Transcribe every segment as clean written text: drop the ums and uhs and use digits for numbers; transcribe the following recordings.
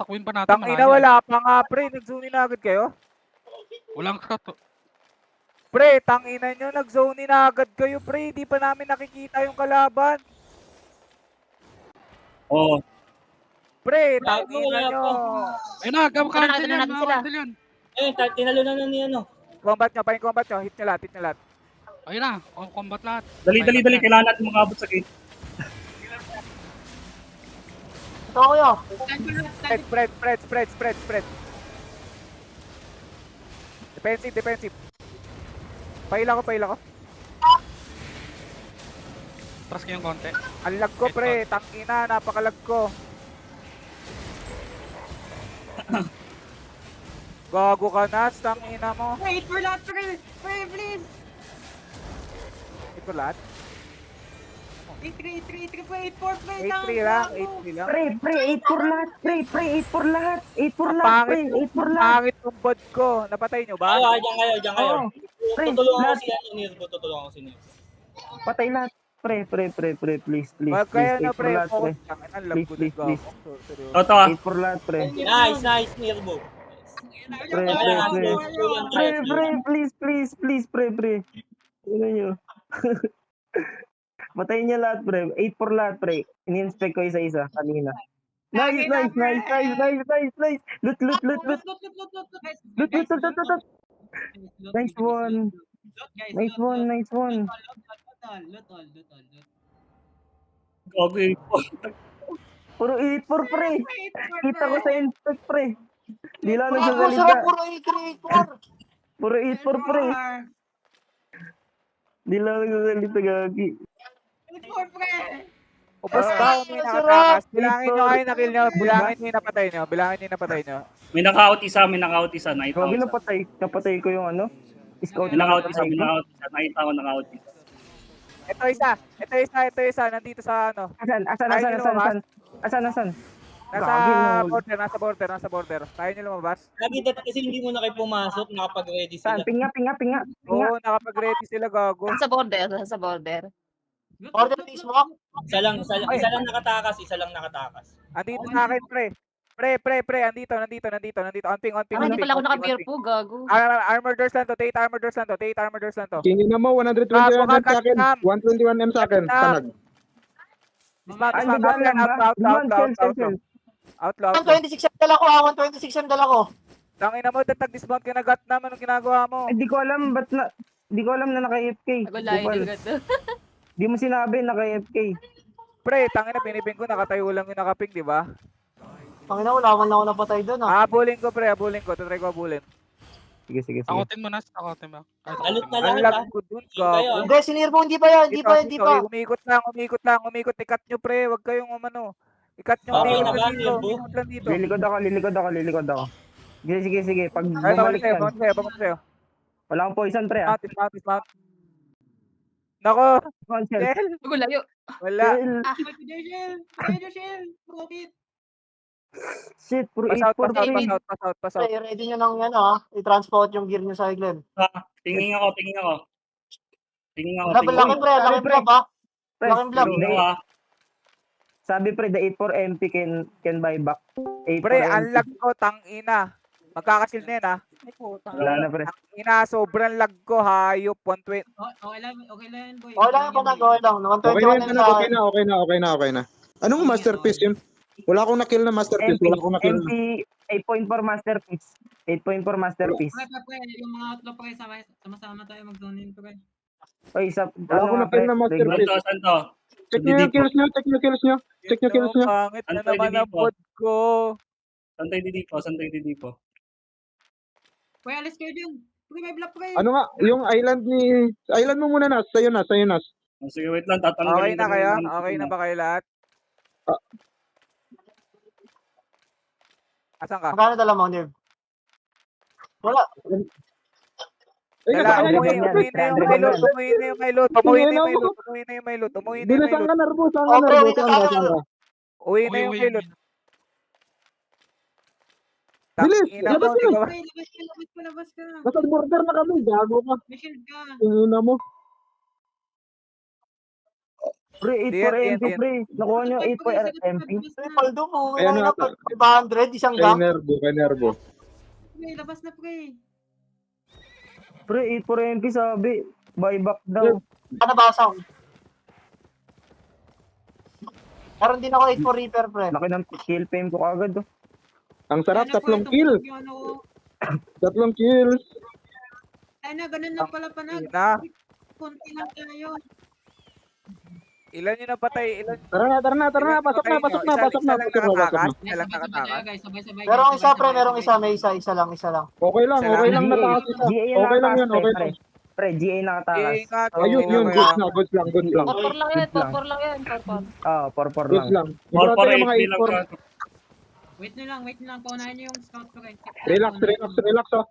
Takbuhin pa natin. Tangina, wala pa nga, pre. Nag-zone na agad kayo? Walang shot. Pre, tangina nyo, nag-zone na agad kayo, pre. Di pa namin nakikita yung kalaban. Oo. Pre, tangina nyo. Ayun na, cancel yan. Cancel yan. Ayun, tinalo na ni ano. Combat nyo, paing combat nyo. Hit nyo lahat, hit nyo lahat. Ayun na, combat lahat. Dali. Kailangan natin makabot sa gate. Ito kuya. Spread. Defensive. Paila ko. Trust ko yung konti. Ang lag ko, pre. Tangina, napakalag ko. Gago ka na, tangina mo. Wait for lahat, pre! Pre, please! Ito lahat? 8-3, pre, 8-4, pre! 8-3 lang, 8-3 lang. Pre, 8 for lahat, pre, 8 for lahat, 8 for Ang lahat, pangit, pre, 8 for ang lahat. pangit ng bod ko. Napatay nyo ba? Diyan kayo. Oo. Pre, Tutulungan ko lahat. si Nirbo. Patay lahat. Pre, please. Wag kayo na, 8 for pre. lahat, pre. Focus lang. Ang lag ko din, Please. gago. Seryoso. Toto. 8 for lahat, pre. Nice, Nirbo. Pre, please, pre. Ano nyo? Patayin niya lahat, pre. 8 for lahat, pre. Ini-inspect ko isa-isa kanina. Nice. Loot. Nice one. Okay. Puro 8 for, pre. Kita ko sa inspect, pre. Di lang Puro nagsasalita. puro 8-3, 8-4. Puro 8 for, pre. Di lang nagsasalita, gagi. 8-4, pre! Ubus ba? May nakatakas. Bilangin nyo kayo na-kill nyo. Ubus Bilangin nyo yung napatay nyo. May naka-out isa. Nakita Gagi, ko isa. napatay ko yung ano. Scout May naka-out isa. Nakita ko naka-out isa. Ito isa. Nandito sa ano. Asan? Nasa border. Kaya nyo lumabas? Lagi dito kasi hindi mo na kayo pumasok. Nakapag-ready sila. Saan? Pinga. Oo, nakapag-ready sila, gago. Sa border. Order please mo. Isa lang nakatakas. Andito sa akin, pre. Pre. Andito. Onping. Hindi pala ako naka-beer po, gago. Armor doors lang to. Tate armor doors lang to. Tingin na mo, 121M sa akin. 121M sa akin. Panag. Outlaw. 126 ang dala ko, 126 ang dala ko. Tangina mo, dismount ka na gat naman ang ginagawa mo. Hindi ko alam na naka-AFK. Agulay, gato. Di mo sinabi naka-AFK. Pre, tangina, piniping ko, nakatayo lang yung nakaping, di ba? Pangina, wala man ako napatay doon ah. Habulin ko, pre, Tatry ko habulin. Sige. Takotin mo na. Takotin mo. Alut na Ang lang. lag ko dun, gago. Hindi, si Nirbo, hindi pa yan, hindi pa. Umikot lang. Ikat nyo, pre. Huwag kayong umano. Ikat nyo, Okay umikot na ba, lang dito. Nirbo? Umikot lang dito. Lilikod ako. Sige. Pag Ay, bumalik yan. bangon sa'yo. Wala akong poison, pre. Dismount. Nako, Cancel. Del. Agulayo. Wala. Shit, puro Pass 8 out. for, pre. Pre, ready nyo nang yan ah. I-transport yung gear nyo sa Glenn. Tingin ako. Laking pre, laking blob ah. Pre, Laking blob. Sabi, pre, the 8 for MP can buy back. 8 Pre, for ang MP. lag ko, tangina. Magkakasil na yun, ha? Wala na, pre. Tangina, sobrang lag ko, hayop. 120. Okay lang yan, boy. Oh, Okay lang. Okay 121 na, lang sa okay na. Anong masterpiece yun? Wala akong nakill na masterpiece. MP, 8 point for masterpiece. 8 point for masterpiece. Yung mga outlaw pre, sama-sama tayo mag-zone in pre. Oy, Wala akong nakill na masterpiece. Santo. Check nyo yung kills nyo. Pangit na Antoy naman ang Didipo. pod ko. Santay Didipo. Pre, alis kayo dyan. Pre, may block pre. Ano nga, yung island mo muna, Nas. Sa'yo, Nas. Sige, wait lang. Okay Tatanggalin na ko kayo? yung- Okay na ba kayo lahat? Asan ka? Magkano dala mo, Nirb? Wala. Wala, nakakaya umuwi yan. na yung may loot. Umuwi na yung may loot. Bilisan ka, Narbo. Saan ka, Okay, Narbo? wait Saan lang. ka? Uwi na yung may loot. Bilis! Tangina mo, Labas di na! ka ba? Labas ka. Nasa border na kami. Gago ka. May shield ka. Tingin na mo. Pre, 8 Di for yan, MP, pre. Nakuha nyo 8 for MP. Paldo mo, Ayan na ata. 500, isang Kay gang. Nervo, kay Nervo. Labas na pre. Pre, 8 for MP sabi. Buyback daw. Ano basa ko? Meron din ako 8 for Reaper, pre. Laki ng kill fame ko kagad. Oh. Ang sarap, Ano po, tatlong ito kill. po yung ano ko. Tatlong kills. Ay na, ganun lang pala panag. Na, Kunti lang tayo. ilan yung napatay? Ilan? Tara na. ilan Pasok na. napatay nyo? Isa lang nakatakas? Isa lang Sabay-sabay nakatakas? tayo guys, sabay-sabay. Merong guys, isa, pre. sabay-sabay, Merong isa. sabay-sabay. May isa lang. Okay lang, Isa okay lang lang. natakas isa. GA Okay lang nakatakas, yun, okay pre. lang. Pre, GA nakatakas. Eh, nga, So, Ayun, yun, kaya- goods lang. Porpor lang yan, Good lang. porpor lang yan, porpor. Ah, 4-4 Goods lang. lang. Or for Importante yung 8 mga lang. 8-4. Brad. Wait nyo lang. Paunahin nyo yung scout ko rin. Relax oh.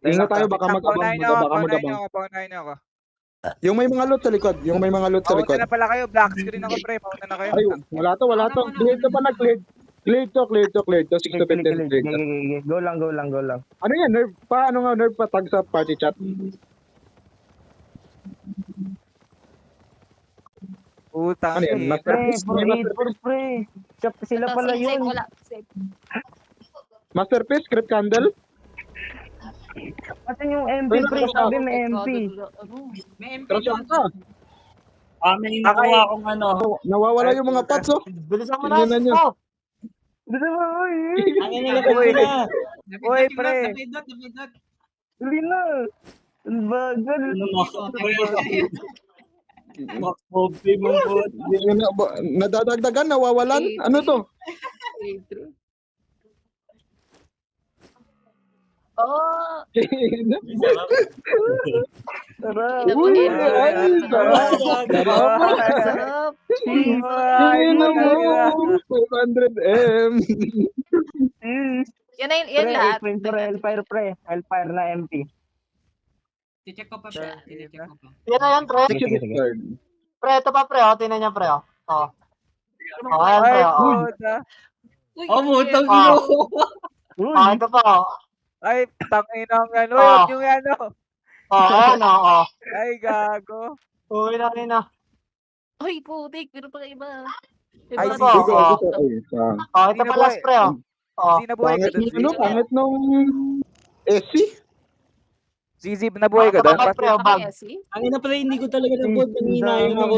Ingat tayo, baka magabang. Paunahin nyo ako, paunahin nyo ako. Yung may mga loot sa likod. Mauna na pala kayo, black screen ako, pre. Mauna na kayo. Ay, wala to. Clear to pa na, clear. Clear to. 6 to 10 clear. Go lang. Ano yan, nerve pa? Ano nga, nerve pa tag sa party chat? Putang Ano yan, ina. masterpiece? Pre, May 4-8 pre. Sila Ito, pala safe, safe, yun. wala. Safe. Masterpiece, script candle? Kasi yung MP pre, sabi may MP. May MP Pero doon. saan ka? May nakuha akong ano. Nawawala yung mga pots, oh. Bilisan mo na. Tingnan nyo. Oh, Dito ba, oy? Ang inilapit Uy. na. Uy, pre. Napindot. Huli na. Ang bagal. Ano mo? Max Bobby mo po. Nadadagdagan, nawawalan. Ano to? Oh, Tara. Ina mo, Uy, Ina. ay, sarap. Ay, Tingnan mo, putang ina. 500M. Yan na yan Pre, lahat. 8 for Hellfire pre. Hellfire na MP. Check ko pa pre. Check ko pa. yan na yan, pre. Sige. Pre, ito pa, pre. Tingnan niya, pre. Oh. Ayan, pre. Ay, Oh. puta. Oh, mutang Ah. Uy, Ito pa. Ay, tangina ang ano. Ah. Yung ano. Ayan, oh. Ay, gago. Uy, na. Uy, putik, pero pa iba. Ay, Ano si ba? Ito, Oh. ito, ay, sa- Ito pa last, pre. Oh. Nabuhay ka Pangit doon, nung ano, Zizi? pangit nung SC. Zizi, nabuhay ka Ito doon? pa last, pre. Bag. Kasi? Ang ina pala, hindi ko talaga nabot. Nanginayang ako.